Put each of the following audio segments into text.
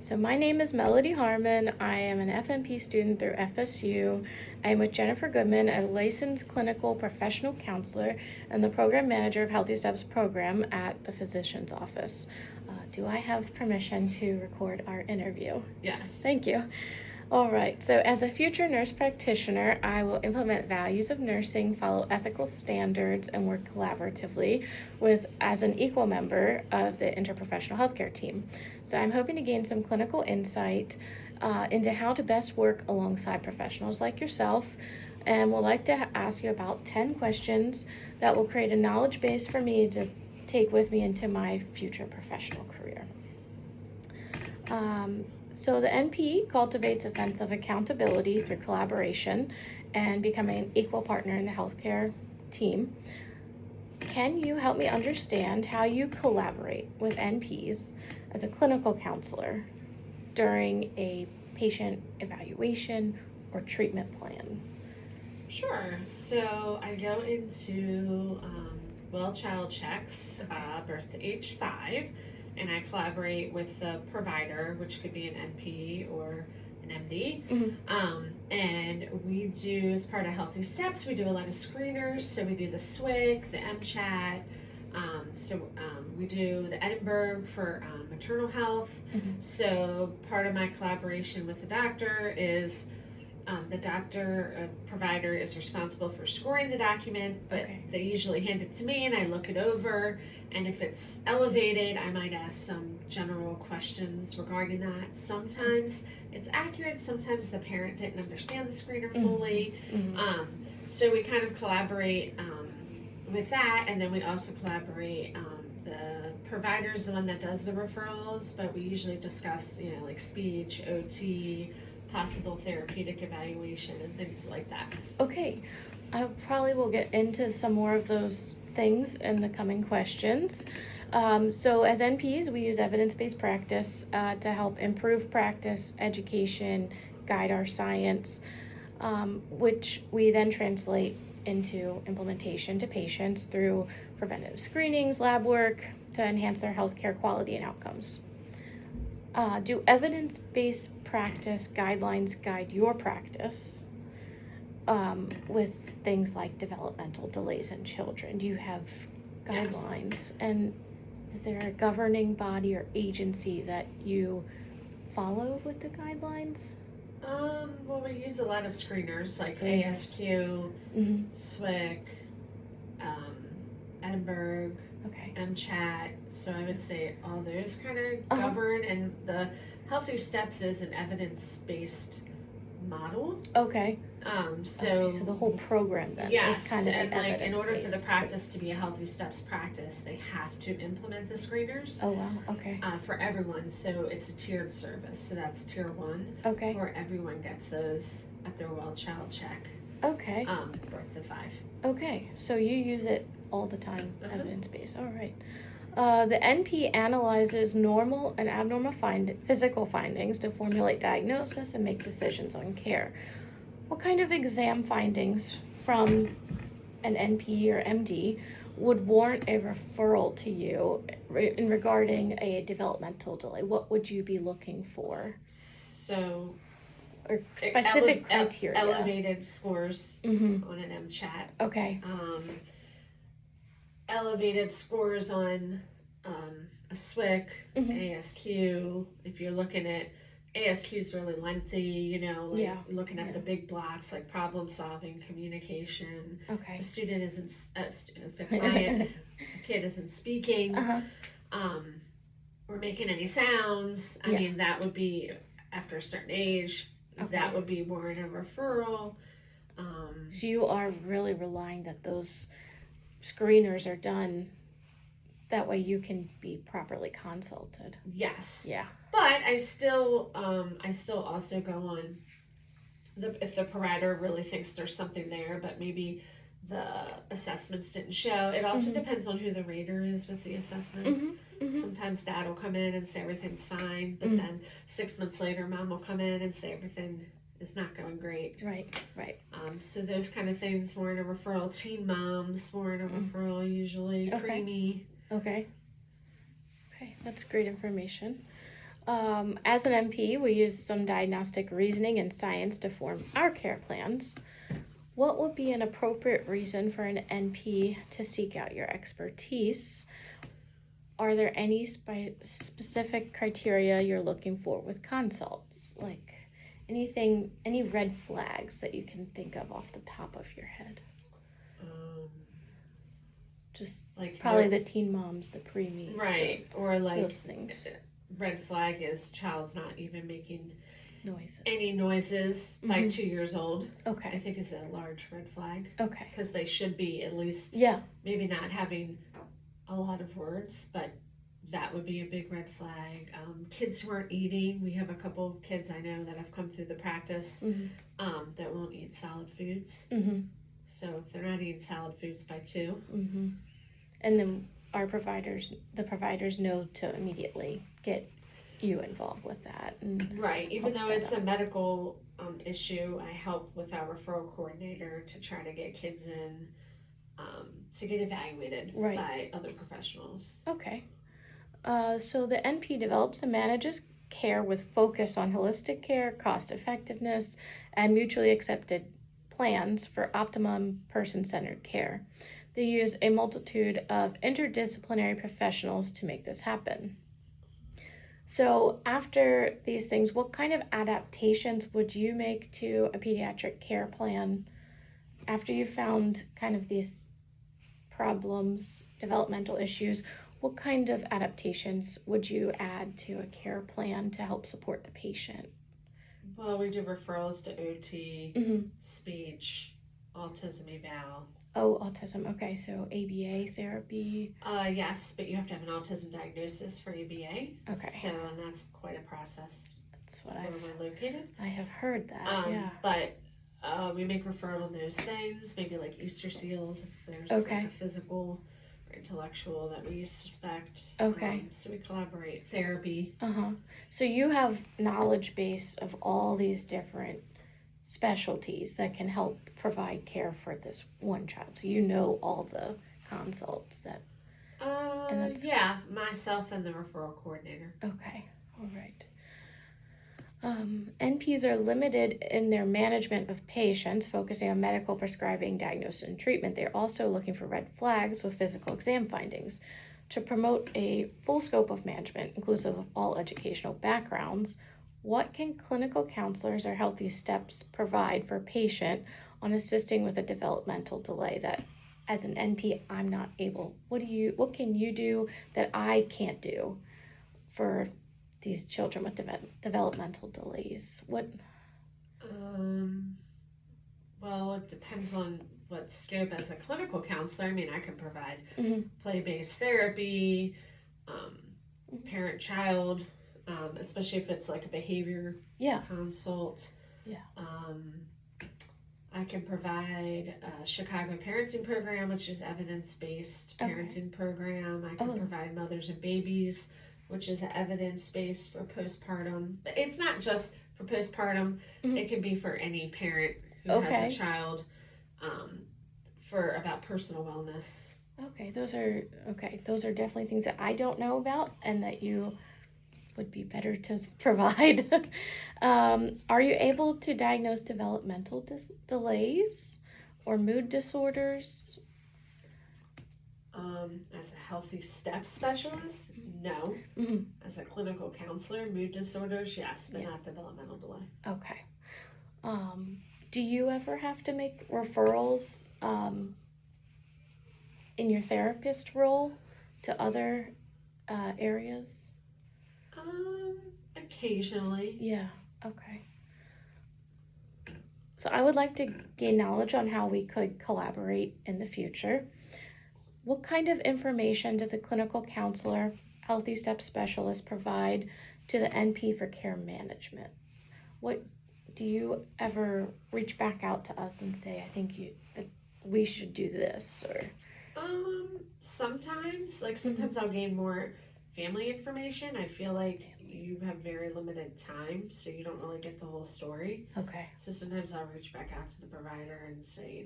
right, so my name is Melody Harmon. I am an FNP student through FSU. I am with Jennifer Goodman, a licensed clinical professional counselor and the program manager of Healthy Steps program at the physician's office. Do I have permission to record our interview? Yes. Thank you. All right, so as a future nurse practitioner, I will implement values of nursing, follow ethical standards, and work collaboratively as an equal member of the interprofessional healthcare team. So I'm hoping to gain some clinical insight into how to best work alongside professionals like yourself, and would like to ask you about 10 questions that will create a knowledge base for me to take with me into my future professional career. So the NP cultivates a sense of accountability through collaboration and becoming an equal partner in the healthcare team. Can you help me understand how you collaborate with NPs as a clinical counselor during a patient evaluation or treatment plan? Sure. So I go into well-child checks, birth to age 5, and I collaborate with the provider, which could be an NP or an MD. And we do, as part of Healthy Steps, we do a lot of screeners. So we do the SWIG, the MCHAT. We do the Edinburgh for maternal health. So part of my collaboration with the doctor is the provider is responsible for scoring the document, but they usually hand it to me and I look it over. And if it's elevated, I might ask some general questions regarding that. Sometimes it's accurate, sometimes the parent didn't understand the screener fully. So we kind of collaborate with that, and then we also collaborate. The provider is the one that does the referrals, but we usually discuss, like speech, OT, possible therapeutic evaluation, and things like that. Okay, I probably will get into some more of those things in the coming questions. So as NPs, we use evidence-based practice to help improve practice, education, guide our science, which we then translate into implementation to patients through preventative screenings, lab work to enhance their healthcare quality and outcomes. Do evidence-based practice guidelines guide your practice with things like developmental delays in children? Do you have guidelines? Yes. And is there a governing body or agency that you follow with the guidelines? Well, we use a lot of screeners like ASQ, SWIC, Edinburgh, MCHAT. So I would say all those kind of govern, and the Healthy Steps is an evidence-based model. So the whole program then is kind of and like in order for the practice to be a Healthy Steps practice, they have to implement the screeners. Oh wow, for everyone, so it's a tiered service. So that's tier 1, where everyone gets those at their well-child check. Birth to 5. Okay, so you use it all the time, evidence-based. All right. The NP analyzes normal and abnormal physical findings to formulate diagnosis and make decisions on care. What kind of exam findings from an NP or MD would warrant a referral to you in regarding a developmental delay? What would you be looking for? So, or specific criteria. Elevated scores on an MCHAT. Elevated scores on a SWIC, ASQ. If you're looking at ASQ is really lengthy, looking at the big blocks like problem solving, communication. The student isn't, if the client, the kid isn't speaking, or making any sounds. I mean, that would be after a certain age. That would be more in a referral. So you are really relying that those screeners are done that way you can be properly consulted. Yes. Yeah. But I still also go on if the provider really thinks there's something there, but maybe the assessments didn't show. It also depends on who the rater is with the assessment. Sometimes dad will come in and say everything's fine, but then 6 months later, mom will come in and say everything is not going great. Right. So those kind of things, more in a referral. Teen moms, more in a referral usually. Preemie. Okay, that's great information. As an NP, we use some diagnostic reasoning and science to form our care plans. What would be an appropriate reason for an NP to seek out your expertise? Are there any specific criteria you're looking for with consults? Like anything, any red flags that you can think of off the top of your head? Just like probably the teen moms, the preemies. Right, or like those things. Red flag is child's not even making Noises. any noises by 2 years old. I Okay. think is a large red flag Okay. because they should be at least Yeah. maybe not having a lot of words, but that would be a big red flag. Kids who aren't eating, we have a couple of kids I know that have come through the practice that won't eat solid foods. So if they're not eating solid foods by 2. And then the providers know to immediately get you involved with that. And right, even help though set it's up. a medical issue, I help with our referral coordinator to try to get kids in to get evaluated Right. by other professionals. Okay. So the NP develops and manages care with focus on holistic care, cost effectiveness, and mutually accepted plans for optimum person-centered care. They use a multitude of interdisciplinary professionals to make this happen. So after these things, what kind of adaptations would you make to a pediatric care plan after you found kind of these problems, developmental issues? What kind of adaptations would you add to a care plan to help support the patient? Well, we do referrals to OT, speech, autism eval. Oh, autism. Okay, so ABA therapy. Yes, but you have to have an autism diagnosis for ABA. Okay. So, and that's quite a process. That's what where we're located. I have heard that. Yeah. But we make referral on those things, maybe like Easter seals if there's Okay. like a physical or intellectual that we suspect. Okay. So we collaborate. Therapy. So you have knowledge base of all these different specialties that can help provide care for this one child. So you know all the consults that. Yeah, myself and the referral coordinator. Okay. All right. NPs are limited in their management of patients, focusing on medical prescribing, diagnosis, and treatment. They're also looking for red flags with physical exam findings. To promote a full scope of management, inclusive of all educational backgrounds, what can clinical counselors or Healthy Steps provide for a patient on assisting with a developmental delay that, as an NP, I'm not able? What can you do that I can't do for these children with developmental delays? What? Well, it depends on what scope as a clinical counselor. I mean, I can provide play-based therapy, parent-child, especially if it's like a behavior consult. Yeah. I can provide a Chicago parenting program, which is evidence-based parenting program. I can provide mothers and babies, which is evidence-based for postpartum. But it's not just for postpartum. It can be for any parent who has a child for about personal wellness. Okay, those are definitely things that I don't know about and that you would be better to provide. Are you able to diagnose developmental delays or mood disorders? As a Healthy Steps specialist, no. As a clinical counselor, mood disorders, yes, but not developmental delay. Okay. Do you ever have to make referrals in your therapist role to other areas? Occasionally. Yeah, okay. So I would like to gain knowledge on how we could collaborate in the future. What kind of information does a clinical counselor, Healthy Steps specialist provide to the NP for care management? What do you ever reach back out to us and say, I think that we should do this, or? Sometimes I'll gain more family information, I feel like you have very limited time, so you don't really get the whole story. Okay. So sometimes I'll reach back out to the provider and say,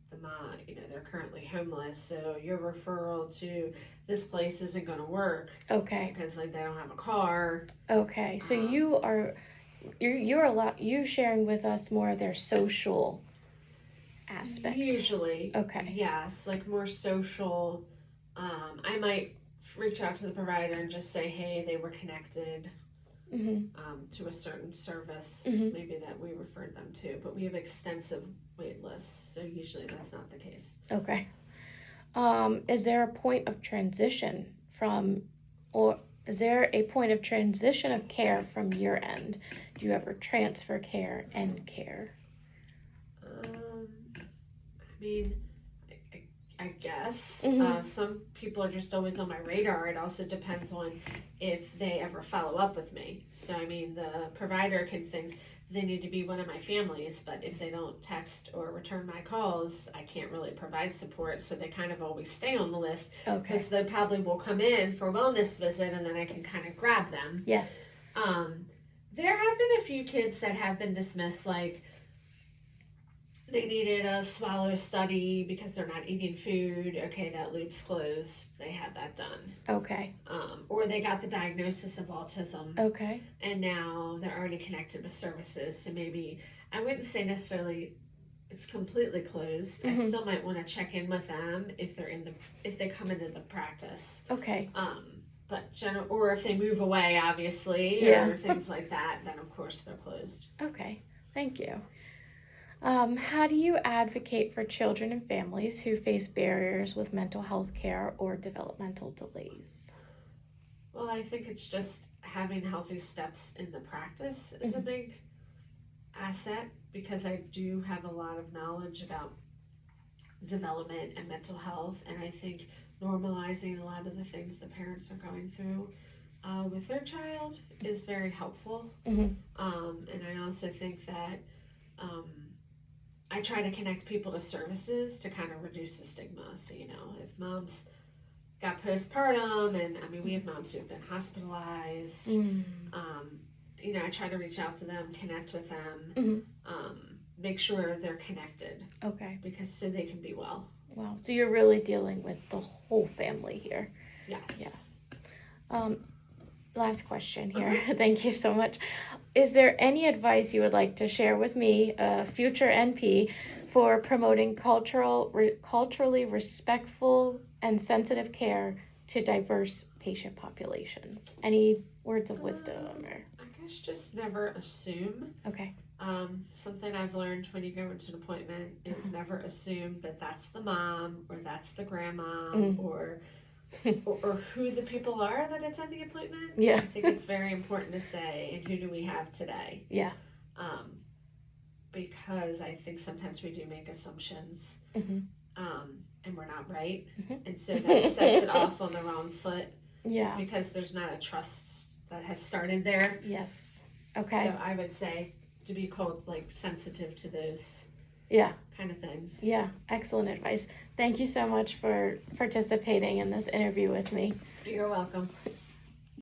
the mom, they're currently homeless, so your referral to this place isn't going to work. Okay. Because like they don't have a car. Okay. So you're sharing with us more of their social aspect. Usually. Okay. Yes, like more social. I might reach out to the provider and just say, hey, they were connected to a certain service, maybe that we referred them to, but we have extensive wait lists, so usually that's not the case. Okay. Is there a point of transition of care from your end? Do you ever transfer care and care? I mean, I guess. Some people are just always on my radar. It also depends on if they ever follow up with me. So, I mean, the provider can think they need to be one of my families, but if they don't text or return my calls, I can't really provide support. So they kind of always stay on the list because they probably will come in for a wellness visit and then I can kind of grab them. Yes. There have been a few kids that have been dismissed, like they needed a swallow study because they're not eating food. Okay, that loop's closed. They had that done. Okay. Or they got the diagnosis of autism. Okay. And now they're already connected with services. So maybe, I wouldn't say necessarily it's completely closed. I still might want to check in with them if they come into the practice. Okay. But or if they move away, obviously, or things like that, then of course they're closed. Okay. Thank you. How do you advocate for children and families who face barriers with mental health care or developmental delays? Well, I think it's just having healthy steps in the practice is a big asset, because I do have a lot of knowledge about development and mental health, and I think normalizing a lot of the things the parents are going through with their child is very helpful. And I also think that I try to connect people to services to kind of reduce the stigma. So, if mom's got postpartum, and I mean, we have moms who've been hospitalized, I try to reach out to them, connect with them, make sure they're connected. Okay. Because so they can be well. Wow. So you're really dealing with the whole family here. Yes. Yes. Last question here. Thank you so much. Is there any advice you would like to share with me, a future NP, for promoting culturally respectful and sensitive care to diverse patient populations? Any words of wisdom? Or? I guess just never assume. Okay. Something I've learned when you go into an appointment is never assume that that's the mom or that's the grandma or who the people are that attend the appointment. Yeah. I think it's very important to say, and who do we have today? Yeah. Because I think sometimes we do make assumptions, and we're not right, and so that sets it off on the wrong foot. Yeah. Because there's not a trust that has started there. Yes. Okay. So I would say to be called sensitive to those kind of things. Yeah, excellent advice. Thank you so much for participating in this interview with me. You're welcome.